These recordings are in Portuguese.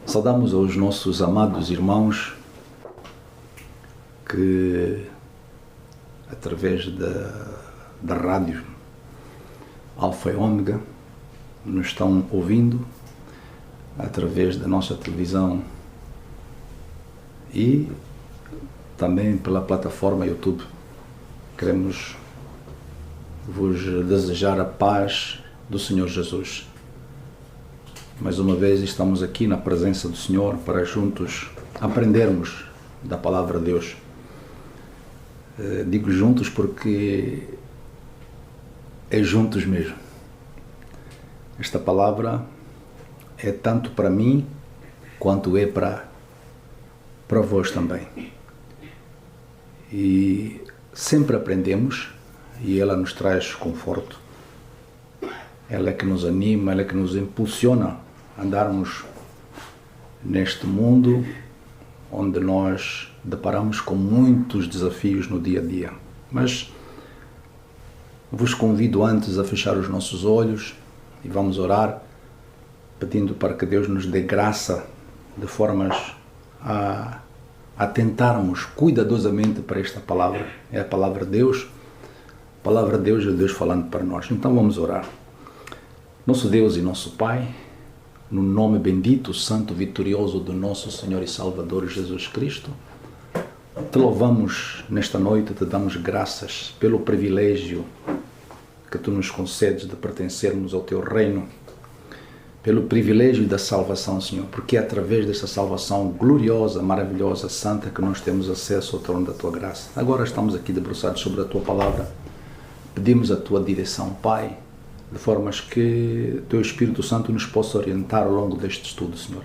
Saudamos aos nossos amados irmãos que, através da rádio Alfa e Ômega, nos estão ouvindo, através da nossa televisão e também pela plataforma YouTube. Queremos vos desejar a paz do Senhor Jesus. Mais uma vez estamos aqui na presença do Senhor para juntos aprendermos da Palavra de Deus. Digo juntos porque é juntos mesmo. Esta palavra é tanto para mim quanto é para vós também. E sempre aprendemos e ela nos traz conforto. Ela é que nos anima, ela é que nos impulsiona andarmos neste mundo onde nós deparamos com muitos desafios no dia a dia. Mas vos convido antes a fechar os nossos olhos e vamos orar, pedindo para que Deus nos dê graça de formas a atentarmos cuidadosamente para esta palavra. É a palavra de Deus. A palavra de Deus é Deus falando para nós. Então vamos orar. Nosso Deus e nosso Pai, no nome bendito, santo, vitorioso do nosso Senhor e Salvador Jesus Cristo, te louvamos nesta noite, te damos graças pelo privilégio que tu nos concedes de pertencermos ao teu reino, pelo privilégio da salvação, Senhor, porque é através desta salvação gloriosa, maravilhosa, santa, que nós temos acesso ao trono da tua graça. Agora estamos aqui debruçados sobre a tua palavra, pedimos a tua direção, Pai, de formas que teu Espírito Santo nos possa orientar ao longo deste estudo, Senhor,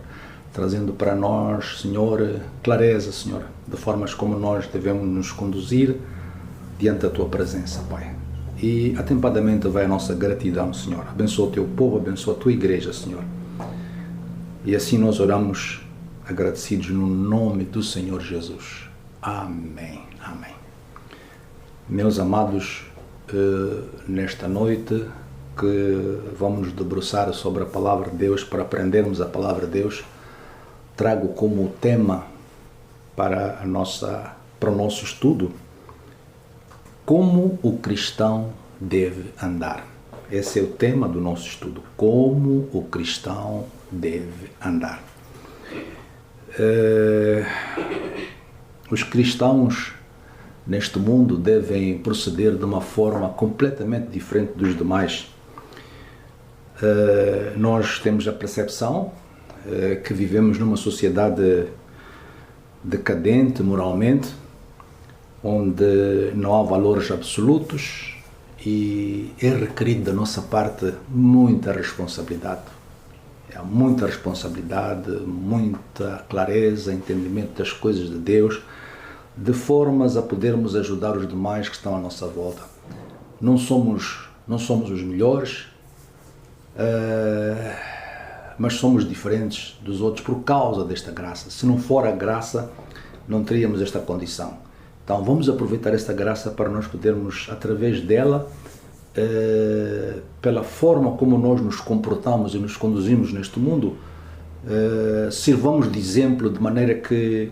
trazendo para nós, Senhor, clareza, Senhor, de formas como nós devemos nos conduzir diante da tua presença, Pai. E atempadamente vai a nossa gratidão, Senhor. Abençoa o teu povo, abençoa a tua igreja, Senhor. E assim nós oramos agradecidos no nome do Senhor Jesus. Amém. Amém. Meus amados, nesta noite que vamos nos debruçar sobre a Palavra de Deus, para aprendermos a Palavra de Deus, trago como tema para o nosso estudo como o cristão deve andar. Esse é o tema do nosso estudo, como o cristão deve andar. Os cristãos neste mundo devem proceder de uma forma completamente diferente dos demais. Nós temos a percepção que vivemos numa sociedade decadente moralmente, onde não há valores absolutos e é requerido da nossa parte muita responsabilidade. Muita responsabilidade, muita clareza, entendimento das coisas de Deus, de formas a podermos ajudar os demais que estão à nossa volta. Não somos os melhores, mas somos diferentes dos outros por causa desta graça. Se não for a graça, não teríamos esta condição. Então vamos aproveitar esta graça para nós podermos, através dela, pela forma como nós nos comportamos e nos conduzimos neste mundo, sirvamos de exemplo de maneira que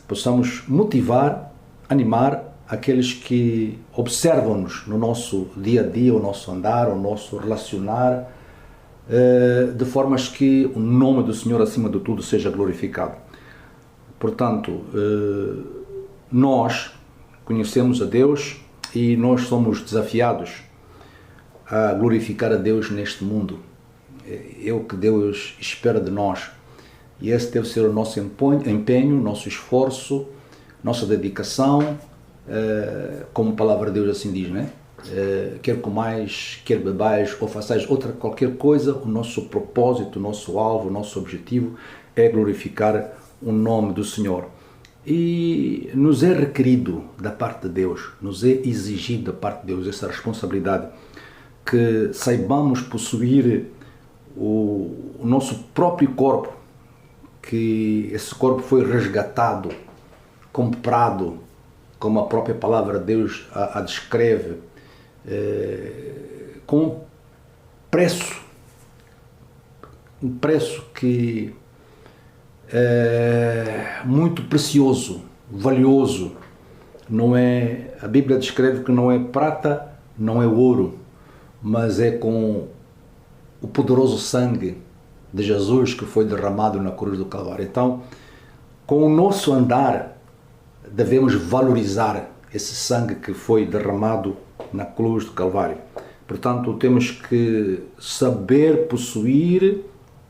possamos motivar, animar aqueles que observam-nos no nosso dia a dia, o nosso andar, o nosso relacionar, de formas que o nome do Senhor acima de tudo seja glorificado. Portanto, nós conhecemos a Deus e nós somos desafiados a glorificar a Deus neste mundo. É o que Deus espera de nós. E esse deve ser o nosso empenho, nosso esforço, nossa dedicação, como a palavra de Deus assim diz, né? Quer comais, quer bebais ou façais qualquer coisa, o nosso propósito, o nosso alvo, o nosso objetivo é glorificar o nome do Senhor. E nos é requerido da parte de Deus, nos é exigido da parte de Deus essa responsabilidade, que saibamos possuir o nosso próprio corpo que esse corpo foi resgatado, comprado, como a própria palavra de Deus a descreve, com preço, um preço que é muito precioso, valioso. Não é, a Bíblia descreve que não é prata, não é ouro, mas é com o poderoso sangue de Jesus que foi derramado na cruz do Calvário. Então, com o nosso andar, devemos valorizar esse sangue que foi derramado na cruz do Calvário. Portanto, temos que saber possuir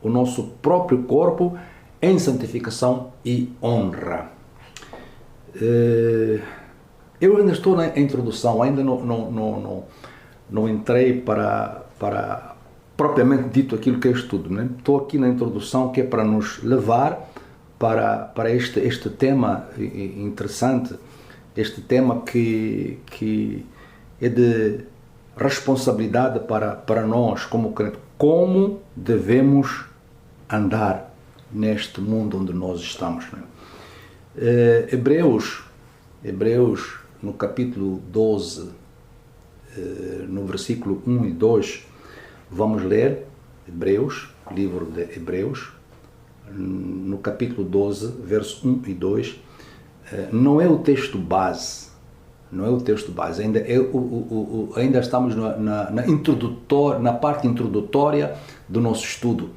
o nosso próprio corpo em santificação e honra. Eu ainda estou na introdução, ainda não entrei para propriamente dito aquilo que é estudo, né? Estou aqui na introdução, que é para nos levar para este tema interessante, este tema que é de responsabilidade para nós como crentes. Como devemos andar neste mundo onde nós estamos, né? Hebreus, no capítulo 12, no versículo 1 e 2, vamos ler Hebreus, livro de Hebreus, no capítulo 12, verso 1 e 2, não é o texto base, ainda estamos na parte introdutória do nosso estudo.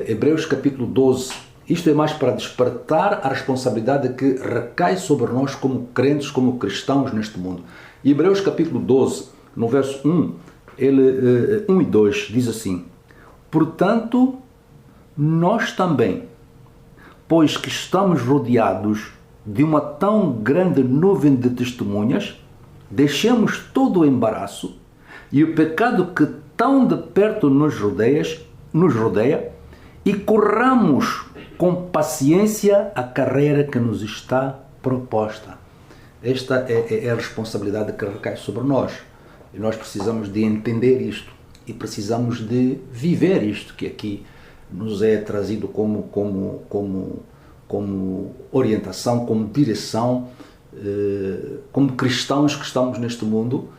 Hebreus capítulo 12, isto é mais para despertar a responsabilidade que recai sobre nós como crentes, como cristãos neste mundo. Hebreus capítulo 12, no verso 1, 1 e 2, diz assim: portanto, nós também, pois que estamos rodeados de uma tão grande nuvem de testemunhas, deixemos todo o embaraço e o pecado que tão de perto nos rodeia e corramos com paciência a carreira que nos está proposta. Esta é a responsabilidade que recai sobre nós. E nós precisamos de entender isto e precisamos de viver isto que aqui nos é trazido como orientação, como direção, como cristãos que estamos neste mundo.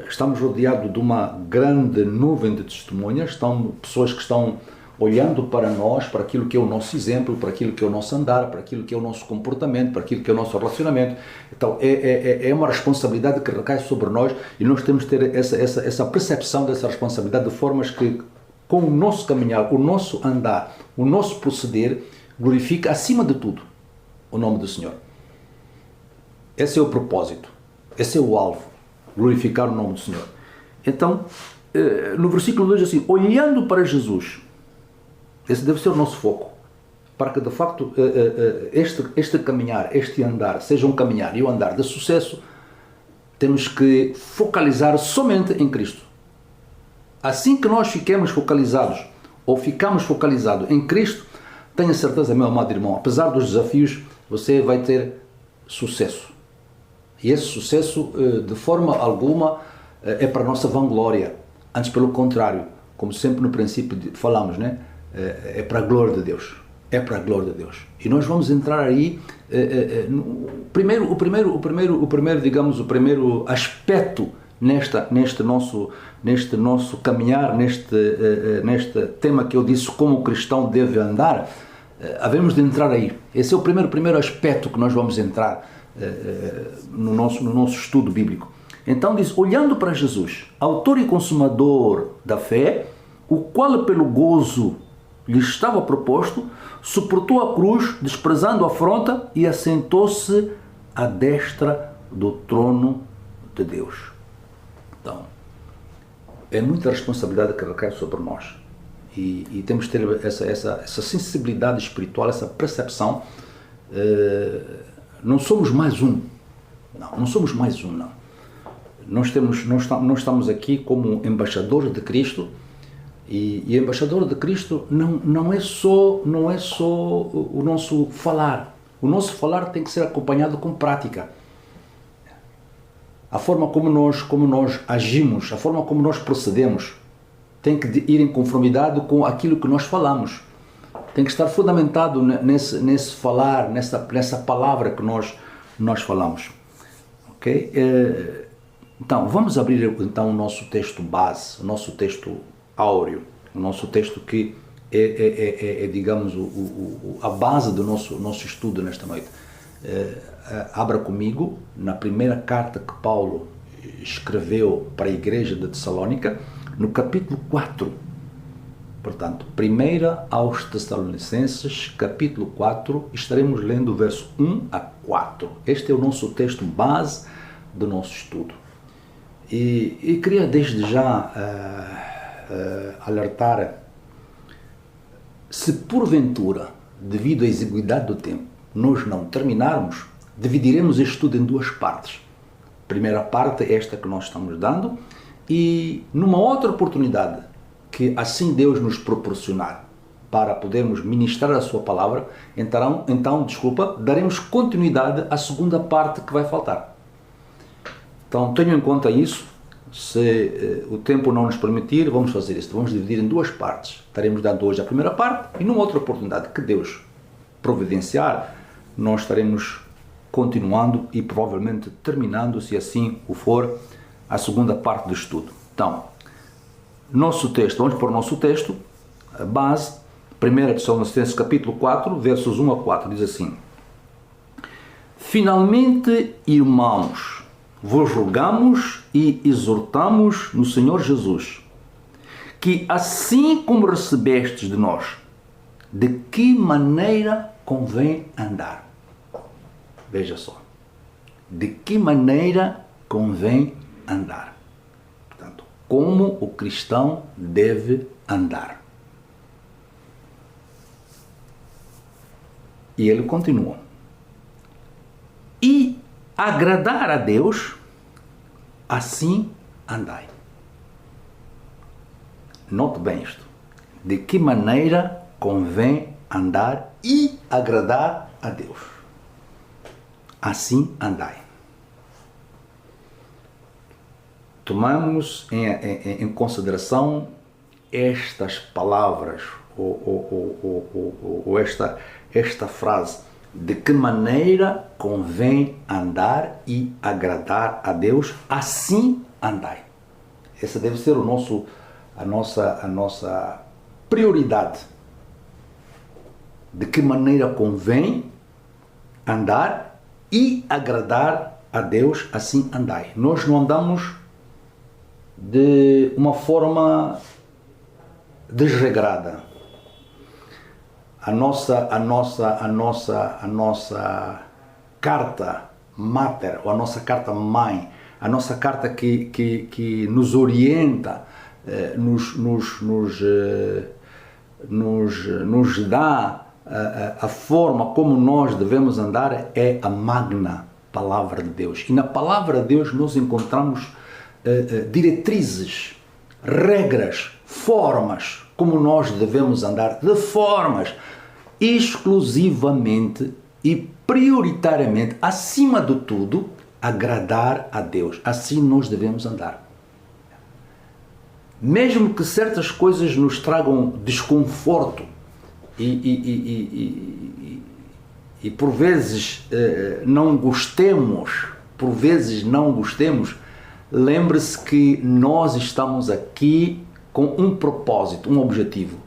Estamos rodeados de uma grande nuvem de testemunhas, pessoas que estão olhando para nós, para aquilo que é o nosso exemplo, para aquilo que é o nosso andar, para aquilo que é o nosso comportamento, para aquilo que é o nosso relacionamento. Então é uma responsabilidade que recai sobre nós e nós temos que ter essa percepção dessa responsabilidade de formas que, com o nosso caminhar, o nosso andar, o nosso proceder, glorifica acima de tudo o nome do Senhor. Esse é o propósito, esse é o alvo, glorificar o nome do Senhor. Então, no versículo 2 assim, olhando para Jesus, esse deve ser o nosso foco, para que de facto este caminhar, este andar, seja um caminhar e um andar de sucesso, temos que focalizar somente em Cristo. Assim que nós fiquemos focalizados, ou ficamos focalizados em Cristo, tenha certeza, meu amado irmão, apesar dos desafios, você vai ter sucesso. E esse sucesso, de forma alguma, é para a nossa vanglória. Antes, pelo contrário, como sempre no princípio falamos, né? É para a glória de Deus. É para a glória de Deus. E nós vamos entrar aí, o primeiro aspecto neste nosso caminhar, neste tema que eu disse, como o cristão deve andar, havemos de entrar aí. Esse é o primeiro aspecto que nós vamos entrar no nosso estudo bíblico. Então diz, olhando para Jesus, autor e consumador da fé, o qual pelo gozo lhe estava proposto, suportou a cruz, desprezando a afronta, e assentou-se à destra do trono de Deus. Então, é muita responsabilidade que recai sobre nós. E temos que ter essa sensibilidade espiritual, essa percepção. Não somos mais um. Não somos mais um, não. Nós estamos aqui como embaixadores de Cristo. E embaixador de Cristo não é só o nosso falar. O nosso falar tem que ser acompanhado com prática. A forma como nós agimos, a forma como nós procedemos, tem que ir em conformidade com aquilo que nós falamos. tem que estar fundamentado nesse falar, nessa palavra que nós falamos. Ok? Então, vamos abrir então o nosso texto base, o nosso texto áureo, o nosso texto que digamos, a base do nosso estudo nesta noite. Abra comigo na primeira carta que Paulo escreveu para a igreja de Tessalónica, no capítulo 4. Portanto, 1 aos Tessalonicenses, capítulo 4, estaremos lendo o verso 1 a 4. Este é o nosso texto base do nosso estudo. E queria desde já alertar, se porventura, devido à exiguidade do tempo, nós não terminarmos, dividiremos este estudo em duas partes. A primeira parte é esta que nós estamos dando, e numa outra oportunidade, que assim Deus nos proporcionar, para podermos ministrar a sua palavra, então, daremos continuidade à segunda parte que vai faltar. Então tenham em conta isso. Se o tempo não nos permitir, vamos fazer isso. Vamos dividir em duas partes. Estaremos dando hoje a primeira parte, e numa outra oportunidade que Deus providenciar, nós estaremos continuando e provavelmente terminando, se assim o for, a segunda parte do estudo. Então, nosso texto, vamos para o nosso texto, a base, 1 Tessalonicenses capítulo 4, versos 1 a 4, diz assim: Finalmente, irmãos, vos rogamos e exortamos no Senhor Jesus, que assim como recebestes de nós, de que maneira convém andar. Veja só, de que maneira convém andar. Portanto, como o cristão deve andar. E ele continua. E agradar a Deus, assim andai. Note bem isto. De que maneira convém andar e agradar a Deus. Assim andai. Tomamos em consideração estas palavras, ou esta frase, de que maneira convém andar e agradar a Deus, assim andai. Essa deve ser a nossa prioridade. De que maneira convém andar e agradar a Deus, assim andai. Nós não andamos de uma forma desregrada. A nossa carta mater, ou a nossa carta mãe, a nossa carta que nos orienta, nos dá a forma como nós devemos andar, é a magna Palavra de Deus. E na Palavra de Deus nós encontramos diretrizes, regras, formas como nós devemos andar, de formas exclusivamente e prioritariamente, acima de tudo, agradar a Deus. Assim nós devemos andar. Mesmo que certas coisas nos tragam desconforto e por vezes não gostemos, lembre-se que nós estamos aqui com um propósito, um objetivo: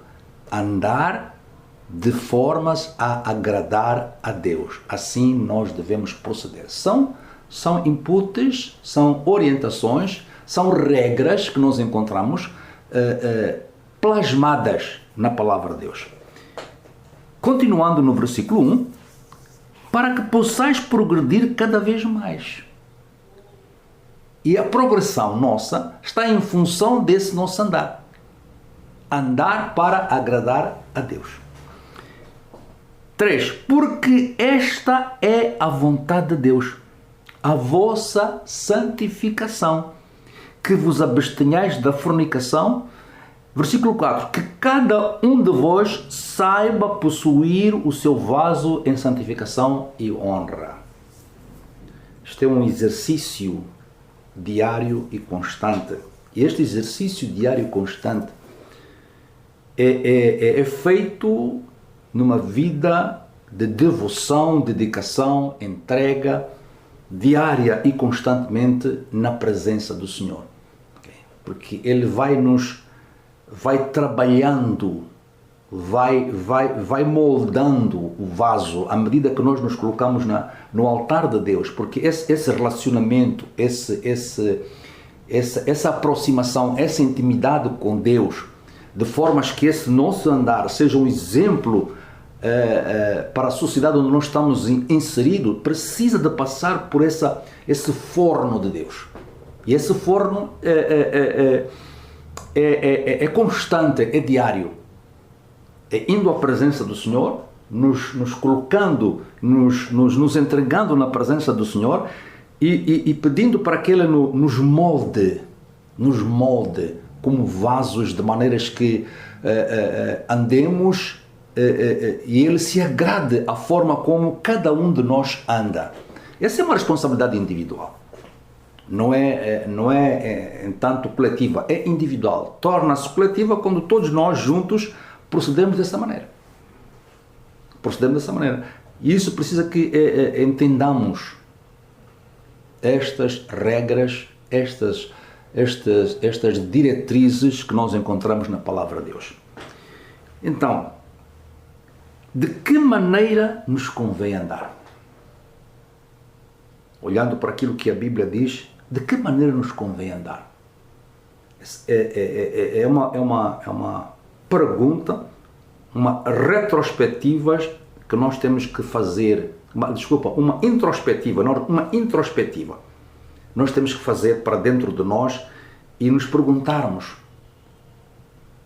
andar de formas a agradar a Deus. Assim nós devemos proceder. São inputs, são orientações, são regras que nós encontramos plasmadas na Palavra de Deus. Continuando no versículo 1, para que possais progredir cada vez mais. E a progressão nossa está em função desse nosso andar. Andar para agradar a Deus. 3. Porque esta é a vontade de Deus, a vossa santificação, que vos abstenhais da fornicação. Versículo 4. Que cada um de vós saiba possuir o seu vaso em santificação e honra. Este é um exercício diário e constante. E este exercício diário e constante é feito numa vida de devoção, dedicação, entrega diária e constantemente na presença do Senhor. Okay? Porque Ele vai trabalhando, vai moldando o vaso à medida que nós nos colocamos no altar de Deus, porque esse relacionamento, essa aproximação, essa intimidade com Deus, de formas que esse nosso andar seja um exemplo para a sociedade onde nós estamos inseridos, precisa de passar por esse forno de Deus. E esse forno é constante, é diário. É indo à presença do Senhor, nos colocando, nos entregando na presença do Senhor e pedindo para que Ele nos molde como vasos, de maneiras que andemos e Ele se agrade a forma como cada um de nós anda. Essa é uma responsabilidade individual. Não é entanto coletiva, é individual. Torna-se coletiva quando todos nós juntos procedemos dessa maneira. E isso precisa que entendamos estas regras, estas diretrizes que nós encontramos na Palavra de Deus. Então, de que maneira nos convém andar? Olhando para aquilo que a Bíblia diz, de que maneira nos convém andar? É uma pergunta, uma retrospectiva que nós temos que fazer, uma introspectiva. Nós temos que fazer para dentro de nós e nos perguntarmos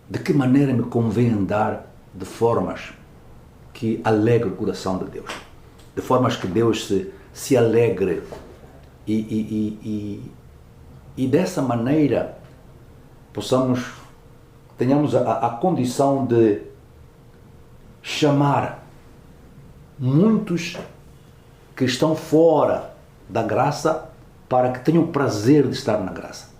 de que maneira me convém andar de formas que alegre o coração de Deus, de formas que Deus se alegre e dessa maneira tenhamos a condição de chamar muitos que estão fora da graça para que tenham o prazer de estar na graça.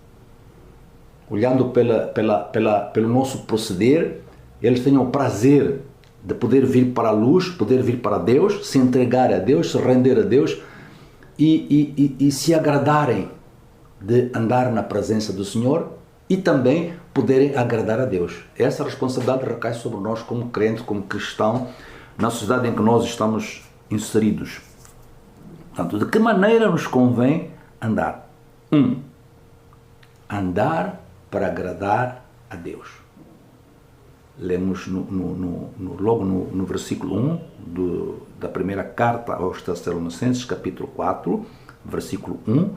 Olhando pelo nosso proceder, eles tenham o prazer de poder vir para a luz, poder vir para Deus, se entregar a Deus, se render a Deus e se agradarem de andar na presença do Senhor e também poderem agradar a Deus. Essa responsabilidade recai sobre nós como crente, como cristão, na sociedade em que nós estamos inseridos. Portanto, de que maneira nos convém andar? Andar para agradar a Deus. Lemos logo no versículo 1 da primeira carta aos Tessalonicenses, capítulo 4, versículo 1,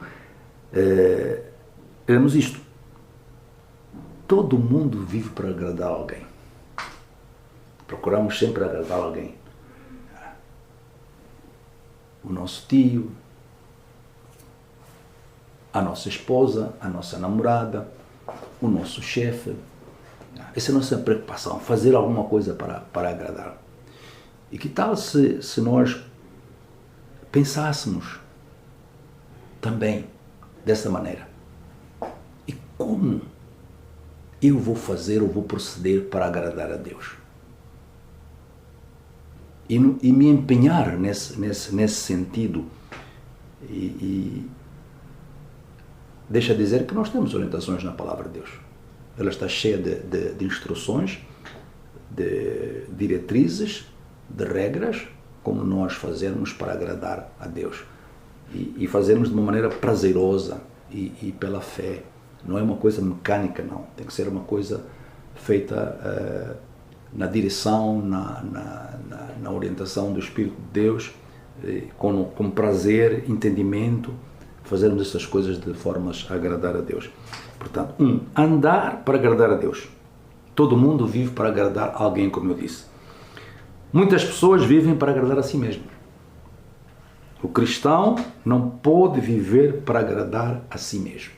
lemos isto. Todo mundo vive para agradar alguém. Procuramos sempre agradar alguém. O nosso tio, a nossa esposa, a nossa namorada, o nosso chefe. Essa é a nossa preocupação, fazer alguma coisa para agradar. E que tal se nós pensássemos também dessa maneira? E como eu vou fazer ou vou proceder para agradar a Deus? E me empenhar nesse sentido. E deixa dizer que nós temos orientações na Palavra de Deus. Ela está cheia de instruções, de diretrizes, de regras, como nós fazermos para agradar a Deus. E fazermos de uma maneira prazerosa e pela fé. Não é uma coisa mecânica, não. Tem que ser uma coisa feita na direção, na orientação do Espírito de Deus, com prazer, entendimento, fazermos essas coisas de formas a agradar a Deus. Portanto, andar para agradar a Deus. Todo mundo vive para agradar alguém, como eu disse. Muitas pessoas vivem para agradar a si mesmo. O cristão não pode viver para agradar a si mesmo.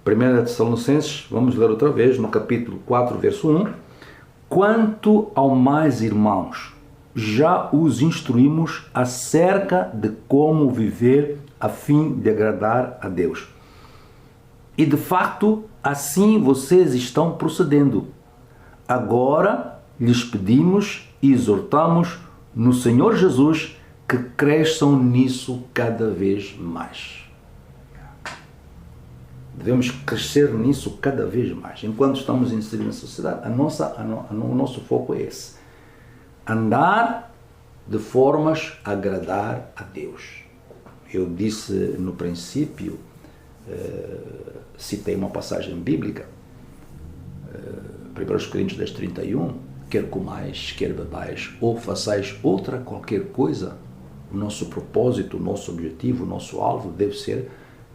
1 Tessalonicenses, vamos ler outra vez, no capítulo 4, verso 1. Quanto ao mais, irmãos, já os instruímos acerca de como viver a fim de agradar a Deus. E de facto, assim vocês estão procedendo. Agora lhes pedimos e exortamos no Senhor Jesus que cresçam nisso cada vez mais. Devemos crescer nisso cada vez mais. Enquanto estamos inseridos na sociedade, o nosso foco é esse. Andar de formas a agradar a Deus. Eu disse no princípio, citei uma passagem bíblica, 1 Coríntios 10:31, quer comais, quer bebais, ou façais outra qualquer coisa, o nosso propósito, o nosso objetivo, o nosso alvo deve ser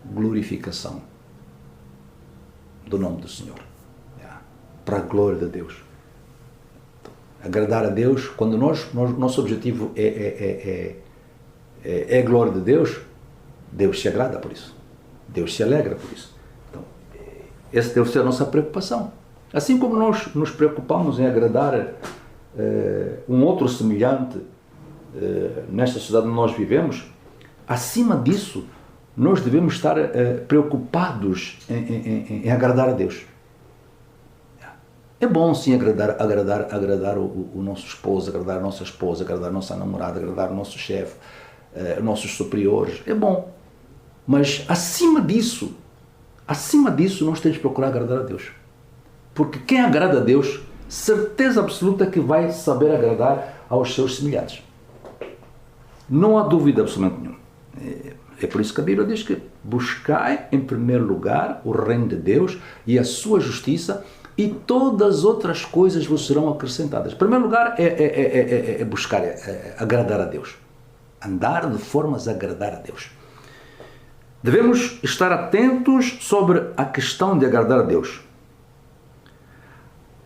glorificação do nome do Senhor, para a glória de Deus. Agradar a Deus, quando nosso objetivo é a glória de Deus, Deus se agrada por isso, Deus se alegra por isso. Então, essa deve ser a nossa preocupação. Assim como nós nos preocupamos em agradar um outro semelhante nesta sociedade onde nós vivemos, acima disso, nós devemos estar preocupados em agradar a Deus. É bom sim agradar o nosso esposo, agradar a nossa esposa, agradar a nossa namorada, agradar o nosso chefe, nossos superiores. É bom. Mas acima disso, nós temos que procurar agradar a Deus. Porque quem agrada a Deus, certeza absoluta que vai saber agradar aos seus semelhantes. Não há dúvida absolutamente nenhuma. É por isso que a Bíblia diz que buscai em primeiro lugar o reino de Deus e a sua justiça, e todas as outras coisas vos serão acrescentadas. Em primeiro lugar é buscar agradar a Deus. Andar de formas a agradar a Deus. Devemos estar atentos sobre a questão de agradar a Deus.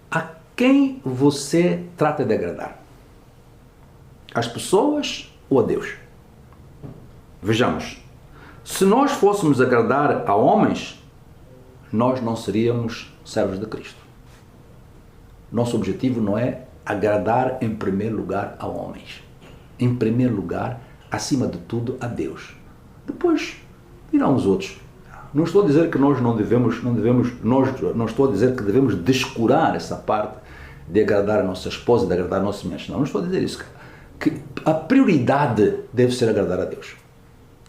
A quem você trata de agradar? Às pessoas ou a Deus? Vejamos, se nós fôssemos agradar a homens, nós não seríamos servos de Cristo. Nosso objetivo não é agradar em primeiro lugar a homens. Em primeiro lugar, acima de tudo, a Deus. Depois virão os outros. Não estou a dizer que nós não estou a dizer que devemos descurar essa parte de agradar a nossa esposa, de agradar a nossos semelhantes. Não estou a dizer isso. Que a prioridade deve ser agradar a Deus.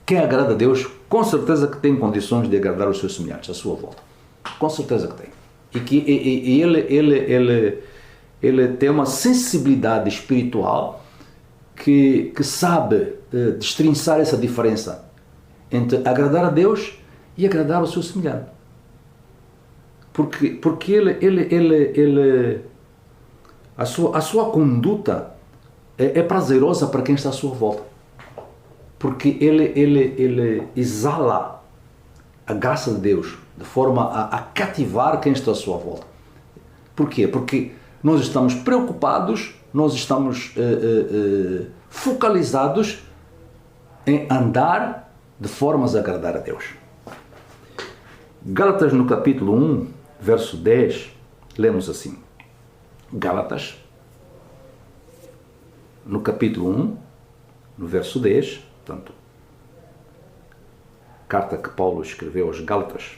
Quem agrada a Deus, com certeza que tem condições de agradar os seus semelhantes à sua volta. Com certeza que tem. E que ele tem uma sensibilidade espiritual que sabe destrinçar essa diferença entre agradar a Deus e agradar ao seu semelhante. Porque a sua conduta é prazerosa para quem está à sua volta. Porque ele exala a graça de Deus de forma a cativar quem está à sua volta. Porquê? Porque nós estamos preocupados, nós estamos focalizados em andar de formas a agradar a Deus. Gálatas no capítulo 1, verso 10, lemos assim. Gálatas, no capítulo 1, no verso 10, portanto, carta que Paulo escreveu aos Gálatas,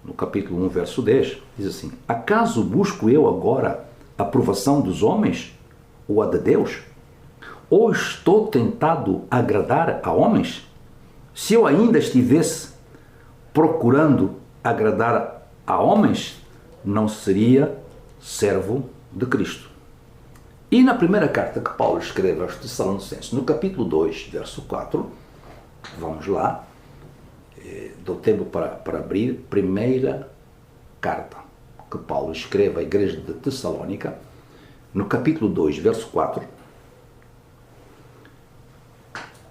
no capítulo 1, verso 10, diz assim: acaso busco eu agora a aprovação dos homens ou a de Deus? Ou estou tentado a agradar a homens? Se eu ainda estivesse procurando agradar a homens, não seria servo de Cristo. E na primeira carta que Paulo escreve aos Tessalonicenses, no capítulo 2, verso 4, vamos lá, dou tempo para abrir, primeira carta que Paulo escreve à igreja de Tessalónica, no capítulo 2, verso 4,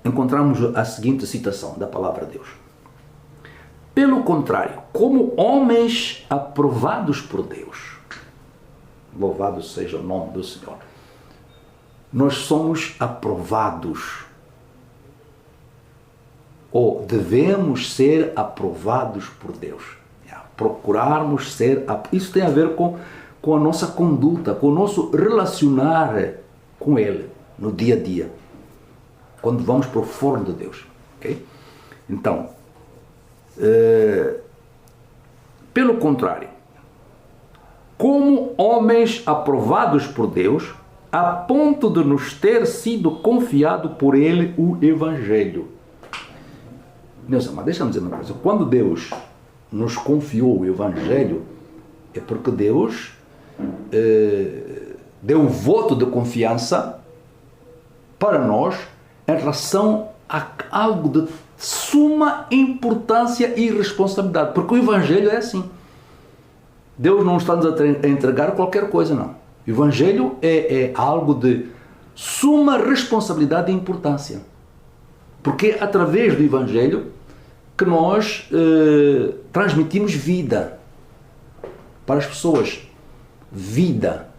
encontramos a seguinte citação da palavra de Deus. Pelo contrário, como homens aprovados por Deus, louvado seja o nome do Senhor, nós somos aprovados, ou devemos ser aprovados por Deus. Procurarmos ser, isso tem a ver com a nossa conduta, com o nosso relacionar com Ele no dia a dia, quando vamos para o forno de Deus. Okay? Então, pelo contrário, como homens aprovados por Deus, a ponto de nos ter sido confiado por Ele o Evangelho. Meus amados, deixa-me dizer uma coisa. Quando Deus nos confiou o Evangelho, é porque Deus deu um voto de confiança para nós em relação a algo de suma importância e responsabilidade. Porque o Evangelho é assim. Deus não está nos a entregar qualquer coisa, não. O Evangelho é algo de suma responsabilidade e importância. Porque é através do Evangelho que nós transmitimos vida para as pessoas. Vida.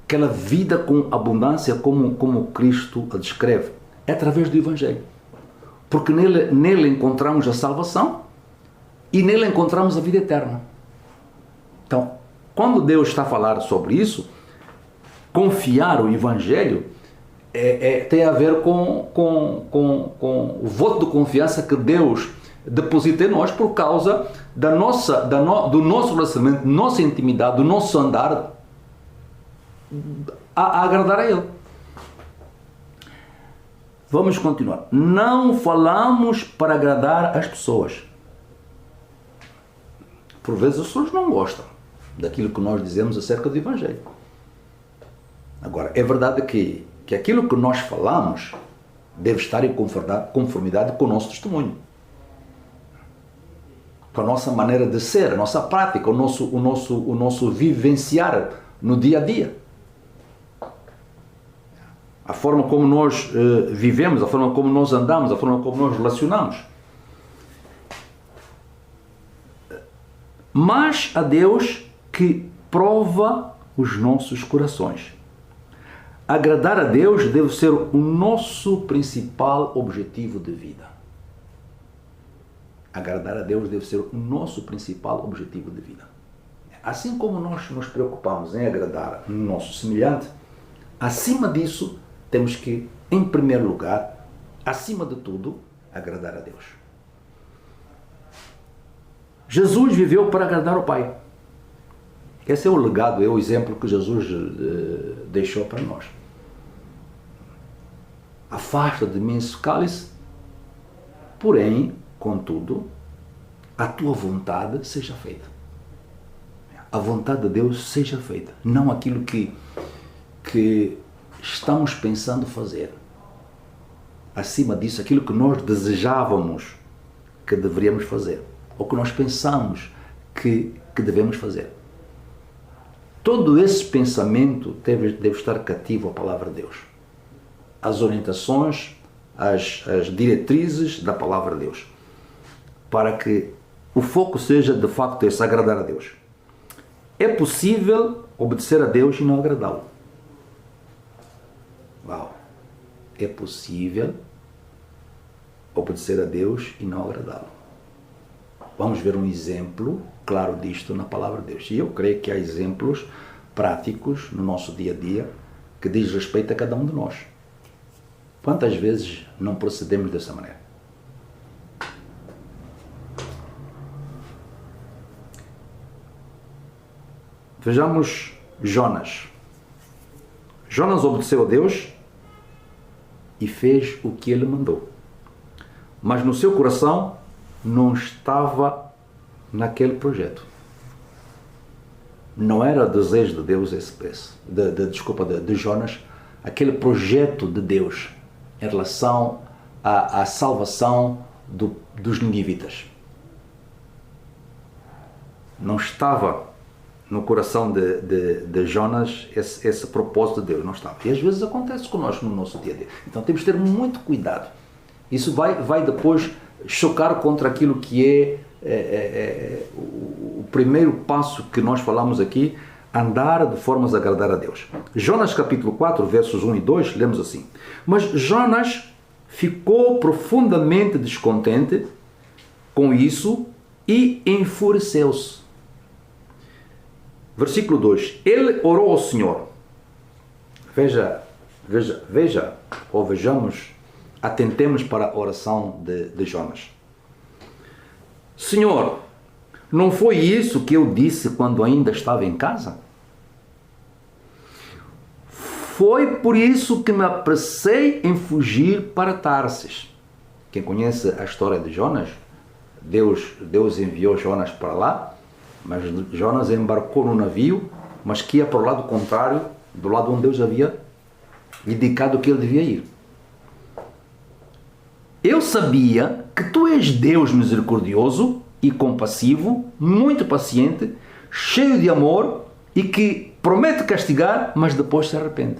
Aquela vida com abundância como Cristo a descreve. É através do Evangelho. Porque nele encontramos a salvação e nele encontramos a vida eterna. Então, quando Deus está a falar sobre isso, confiar o Evangelho tem a ver com o voto de confiança que Deus deposita em nós por causa do nosso relacionamento, nossa intimidade, do nosso andar a agradar a Ele. Vamos continuar. Não falamos para agradar as pessoas. Por vezes as pessoas não gostam daquilo que nós dizemos acerca do Evangelho. Agora, é verdade que aquilo que nós falamos deve estar em conformidade com o nosso testemunho, com a nossa maneira de ser, a nossa prática, o nosso vivenciar no dia a dia. A forma como nós vivemos, a forma como nós andamos, a forma como nós relacionamos. Mas a Deus que prova os nossos corações. Agradar a Deus deve ser o nosso principal objetivo de vida. Agradar a Deus deve ser o nosso principal objetivo de vida. Assim como nós nos preocupamos em agradar o nosso semelhante, acima disso, temos que, em primeiro lugar, acima de tudo, agradar a Deus. Jesus viveu para agradar o Pai. Esse é o legado, é o exemplo que Jesus deixou para nós. Afasta de mim esse cálice, porém, contudo, a tua vontade seja feita. A vontade de Deus seja feita, não aquilo que estamos pensando fazer. Acima disso, aquilo que nós desejávamos que deveríamos fazer, ou que nós pensamos que devemos fazer. Todo esse pensamento deve estar cativo à palavra de Deus. As orientações, as diretrizes da palavra de Deus. Para que o foco seja, de facto, esse, agradar a Deus. É possível obedecer a Deus e não agradá-lo. Uau! É possível obedecer a Deus e não agradá-lo. Vamos ver um exemplo claro disto na palavra de Deus. E eu creio que há exemplos práticos no nosso dia a dia que diz respeito a cada um de nós. Quantas vezes não procedemos dessa maneira? Vejamos Jonas. Jonas obedeceu a Deus e fez o que ele mandou. Mas no seu coração não estava naquele projeto. Não era desejo de Deus de Jonas, aquele projeto de Deus em relação à salvação dos ninivitas. Não estava no coração de Jonas esse propósito de Deus, não estava. E às vezes acontece conosco no nosso dia a dia. Então temos que ter muito cuidado. Isso vai depois chocar contra aquilo que o primeiro passo que nós falamos aqui, andar de formas a agradar a Deus. Jonas capítulo 4, versos 1 e 2, lemos assim: Mas Jonas ficou profundamente descontente com isso e enfureceu-se. Versículo 2. Ele orou ao Senhor. Vejamos, atentemos para a oração de Jonas. Senhor, Não foi isso que eu disse quando ainda estava em casa? Foi por isso que me apressei em fugir para Tarsis. Quem conhece a história de Jonas, Deus enviou Jonas para lá, mas Jonas embarcou no navio, mas que ia para o lado contrário, do lado onde Deus havia indicado que ele devia ir. Eu sabia que tu és Deus misericordioso e compassivo, muito paciente, cheio de amor e que promete castigar, mas depois se arrepende.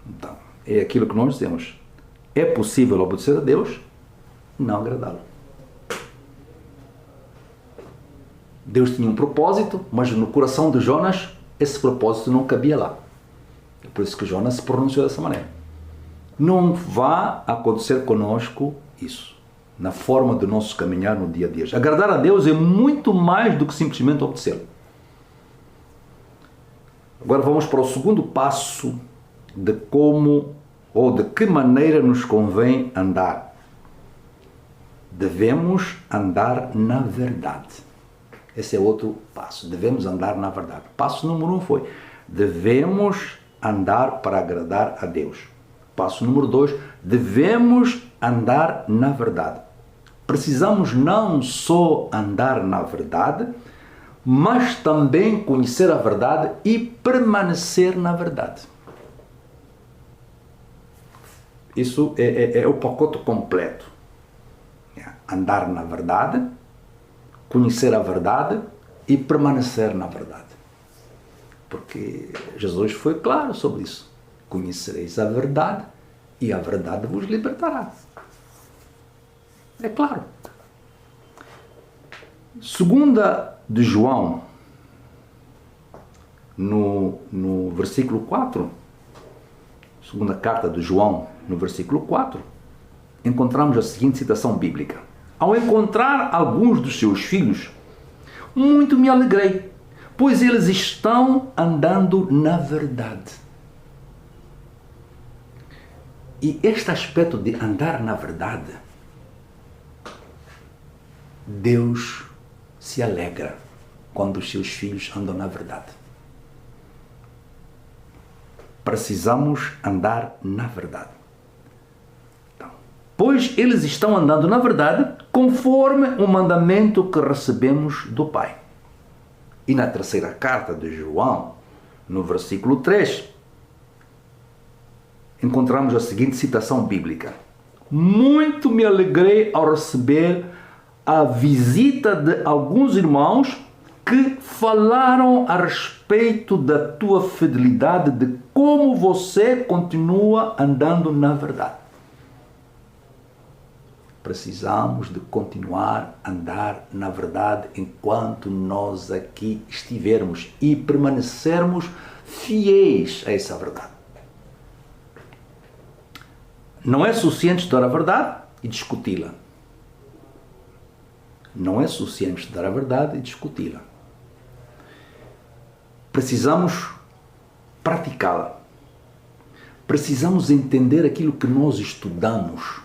Então, é aquilo que nós dizemos. É possível obedecer a Deus, não agradá-lo. Deus tinha um propósito, mas no coração de Jonas, esse propósito não cabia lá. É por isso que Jonas se pronunciou dessa maneira. Não vai acontecer conosco isso, na forma do nosso caminhar no dia a dia. Agradar a Deus é muito mais do que simplesmente obedecê-lo. Agora vamos para o segundo passo de como ou de que maneira nos convém andar. Devemos andar na verdade. Esse é outro passo. Devemos andar na verdade. Passo número 1 foi: devemos andar para agradar a Deus. Passo número 2: devemos andar na verdade. Precisamos não só andar na verdade, mas também conhecer a verdade e permanecer na verdade. Isso é o pacote completo. Andar na verdade, conhecer a verdade e permanecer na verdade. Porque Jesus foi claro sobre isso. Conhecereis a verdade e a verdade vos libertará. É claro. Segunda de João, no versículo 4, segunda carta de João, no versículo 4, encontramos a seguinte citação bíblica: ao encontrar alguns dos seus filhos, muito me alegrei, pois eles estão andando na verdade. E este aspecto de andar na verdade, Deus se alegra quando os seus filhos andam na verdade. Precisamos andar na verdade. Então, pois eles estão andando na verdade conforme o mandamento que recebemos do Pai. E na terceira carta de João, no versículo 3, encontramos a seguinte citação bíblica: muito me alegrei ao receber a visita de alguns irmãos que falaram a respeito da tua fidelidade, de como você continua andando na verdade. Precisamos de continuar a andar na verdade enquanto nós aqui estivermos e permanecermos fiéis a essa verdade. Não é suficiente estudar a verdade e discuti-la. Não é suficiente estudar a verdade e discuti-la. Precisamos praticá-la. Precisamos entender aquilo que nós estudamos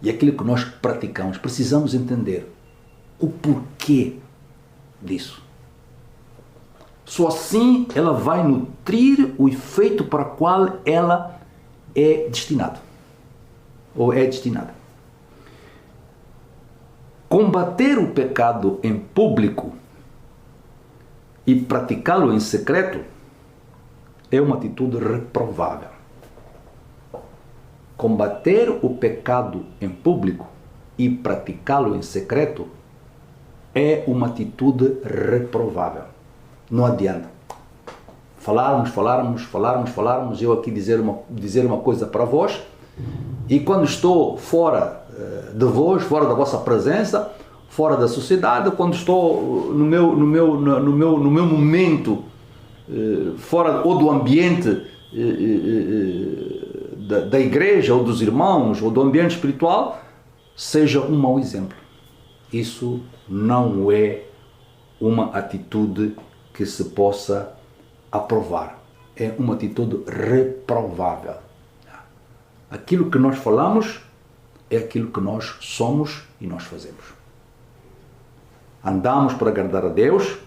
e aquilo que nós praticamos. Precisamos entender o porquê disso. Só assim ela vai nutrir o efeito para o qual ela é destinada. Ou é destinada. Combater o pecado em público e praticá-lo em secreto é uma atitude reprovável. Combater o pecado em público e praticá-lo em secreto é uma atitude reprovável. Não adianta. Falarmos, eu aqui dizer uma coisa para vós, e quando estou fora de vós, fora da vossa presença, fora da sociedade, quando estou no meu momento, fora ou do ambiente da igreja, ou dos irmãos, ou do ambiente espiritual, seja um mau exemplo. Isso não é uma atitude que se possa aprovar. É uma atitude reprovável. Aquilo que nós falamos é aquilo que nós somos e nós fazemos. Andamos para agradar a Deus,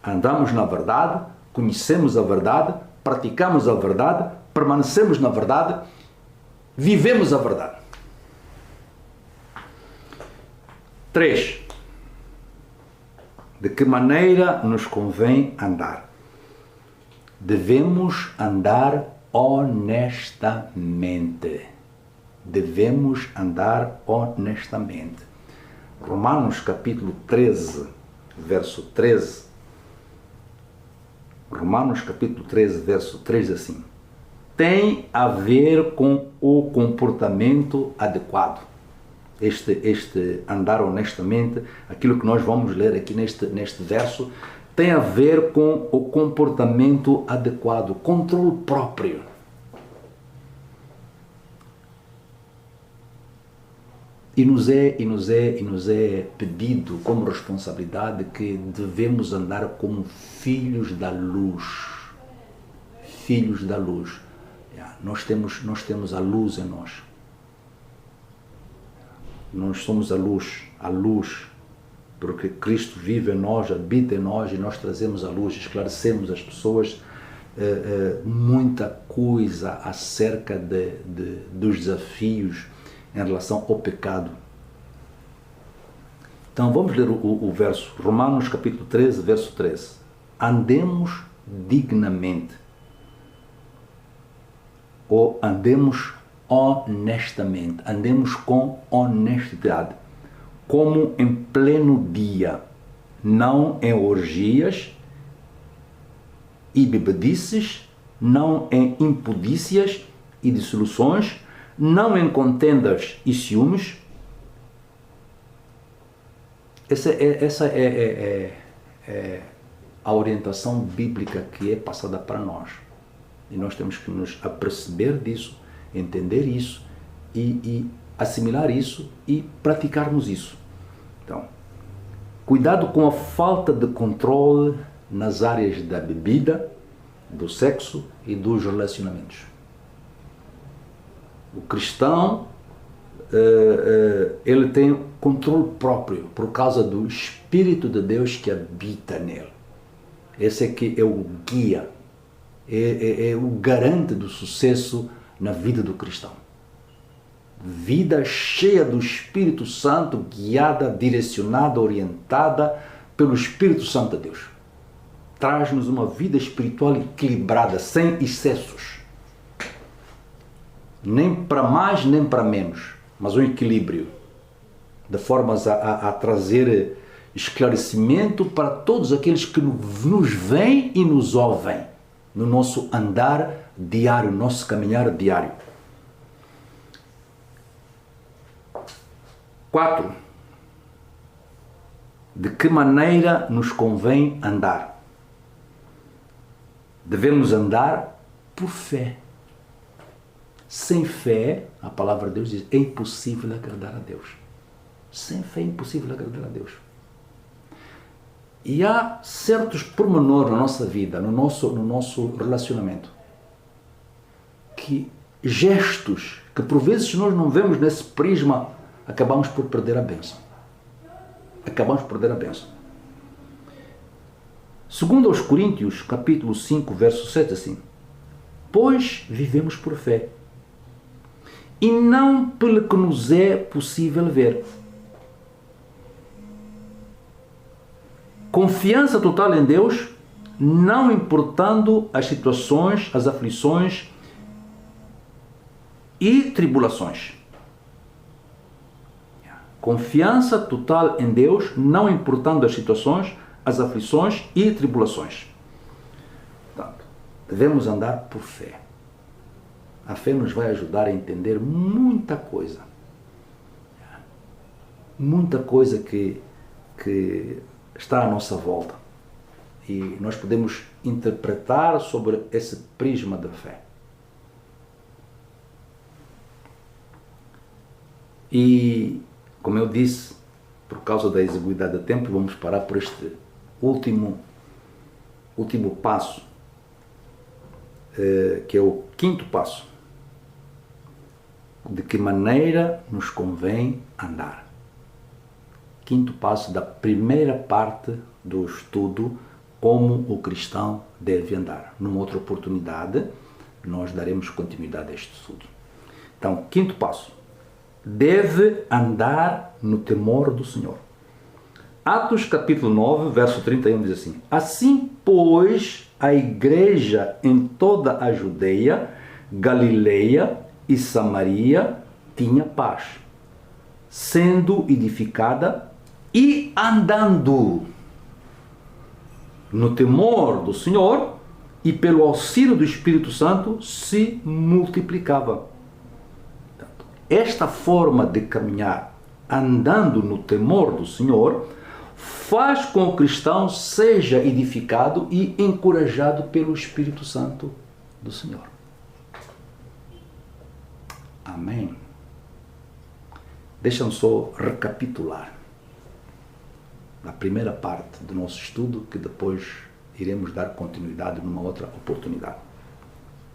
andamos na verdade, conhecemos a verdade, praticamos a verdade, permanecemos na verdade, vivemos a verdade. 3. De que maneira nos convém andar? Devemos andar honestamente. Devemos andar honestamente. Romanos capítulo 13, verso 13. Romanos capítulo 13, verso 3 assim. Tem a ver com o comportamento adequado. Este andar honestamente, aquilo que nós vamos ler aqui neste verso, tem a ver com o comportamento adequado, controle próprio. E nos é pedido como responsabilidade que devemos andar como filhos da luz. Filhos da luz. Nós temos a luz em nós. Nós somos a luz, porque Cristo vive em nós, habita em nós e nós trazemos a luz, esclarecemos às pessoas muita coisa acerca dos desafios em relação ao pecado. Então vamos ler o verso, Romanos capítulo 13, verso 13. Andemos dignamente, ou andemos honestamente, andemos com honestidade, como em pleno dia, não em orgias e bebedices, não em impudícias e dissoluções, não em contendas e ciúmes. Essa é a orientação bíblica que é passada para nós. E nós temos que nos aperceber disso, entender isso e assimilar isso e praticarmos isso. Então, cuidado com a falta de controle nas áreas da bebida, do sexo e dos relacionamentos. O cristão, ele tem controle próprio por causa do Espírito de Deus que habita nele. Esse é que é o guia, é o garante do sucesso na vida do cristão. Vida cheia do Espírito Santo, guiada, direcionada, orientada pelo Espírito Santo de Deus. Traz-nos uma vida espiritual equilibrada, sem excessos. Nem para mais, nem para menos, mas um equilíbrio, de formas a trazer esclarecimento para todos aqueles que nos veem e nos ouvem no nosso andar diário, nosso caminhar diário. 4. De que maneira nos convém andar? Devemos andar por fé. Sem fé, a palavra de Deus diz, é impossível agradar a Deus. Sem fé é impossível agradar a Deus. E há certos pormenores na nossa vida, no nosso relacionamento, que gestos que por vezes nós não vemos nesse prisma, acabamos por perder a bênção. Acabamos por perder a bênção. Segundo aos Coríntios, capítulo 5, verso 7, assim, pois vivemos por fé, e não pelo que nos é possível ver. Confiança total em Deus, não importando as situações, as aflições e tribulações. Confiança total em Deus, não importando as situações, as aflições e tribulações. Portanto, devemos andar por fé. A fé nos vai ajudar a entender muita coisa. Muita coisa que está à nossa volta. E nós podemos interpretar sobre esse prisma da fé. E, como eu disse, por causa da exiguidade de tempo, vamos parar por este último passo, que é o quinto passo. de que maneira nos convém andar. Quinto passo da primeira parte do estudo, como o cristão deve andar. Numa outra oportunidade, nós daremos continuidade a este estudo. Então, quinto passo, deve andar no temor do Senhor. Atos capítulo 9, verso 31 diz assim: assim, pois, a igreja em toda a Judeia, Galileia e Samaria tinha paz, sendo edificada e andando no temor do Senhor, e pelo auxílio do Espírito Santo se multiplicava. Esta forma de caminhar, andando no temor do Senhor, faz com que o cristão seja edificado e encorajado pelo Espírito Santo do Senhor. Amém. Deixa-me só recapitular a primeira parte do nosso estudo, que depois iremos dar continuidade numa outra oportunidade.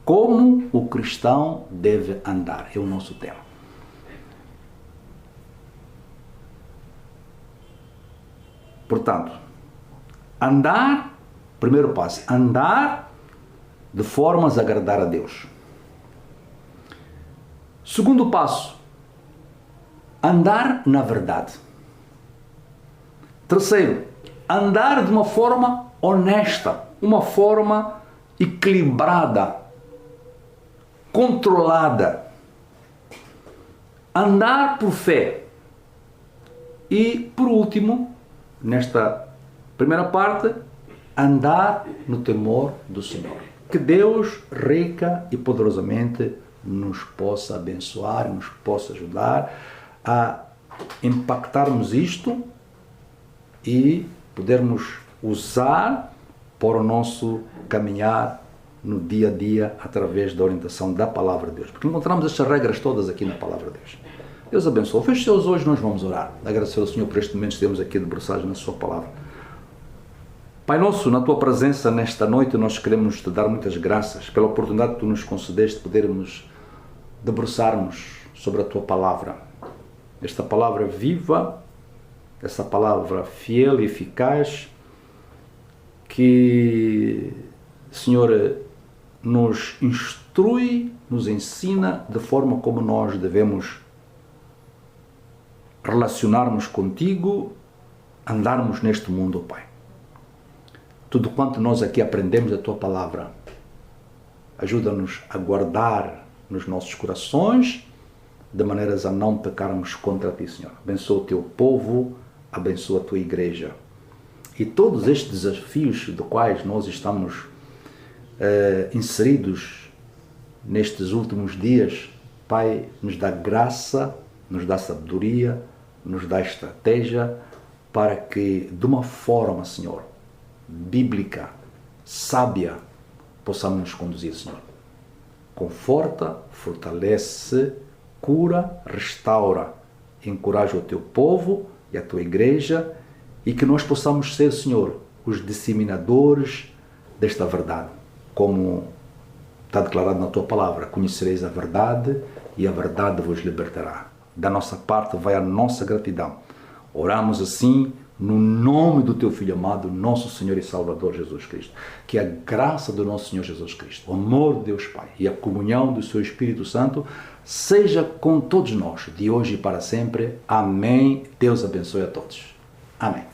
Como o cristão deve andar é o nosso tema. Portanto, andar, primeiro passo, andar de formas a agradar a Deus. Segundo passo, andar na verdade. Terceiro, andar de uma forma honesta, uma forma equilibrada, controlada. Andar por fé. E, por último, nesta primeira parte, andar no temor do Senhor. Que Deus rica e poderosamente nos possa abençoar, nos possa ajudar a impactarmos isto e podermos usar para o nosso caminhar no dia a dia através da orientação da Palavra de Deus. Porque encontramos estas regras todas aqui na Palavra de Deus. Deus abençoe. Feche seus olhos, nós vamos orar. Agradecer ao Senhor por este momento que temos aqui debruçados na Sua Palavra. Pai nosso, na Tua presença nesta noite, nós queremos Te dar muitas graças pela oportunidade que Tu nos concedeste de podermos debruçarmos sobre a Tua Palavra. Esta Palavra viva, essa Palavra fiel e eficaz, que, Senhor, nos instrui, nos ensina de forma como nós devemos relacionarmos contigo, andarmos neste mundo, Pai. Tudo quanto nós aqui aprendemos da Tua Palavra, ajuda-nos a guardar nos nossos corações, de maneiras a não pecarmos contra Ti, Senhor. Abençoa o Teu povo, abençoa a Tua igreja. E todos estes desafios dos quais nós estamos inseridos nestes últimos dias, Pai, nos dá graça, nos dá sabedoria, nos dá estratégia para que, de uma forma, Senhor, bíblica, sábia, possamos nos conduzir, Senhor. Conforta, fortalece, cura, restaura, encoraja o Teu povo e a Tua igreja, e que nós possamos ser, Senhor, os disseminadores desta verdade, como está declarado na Tua Palavra: conhecereis a verdade e a verdade vos libertará. Da nossa parte vai a nossa gratidão. Oramos assim no nome do Teu Filho amado, nosso Senhor e Salvador Jesus Cristo. Que a graça do nosso Senhor Jesus Cristo, o amor de Deus Pai e a comunhão do Seu Espírito Santo seja com todos nós, de hoje e para sempre. Amém. Deus abençoe a todos. Amém.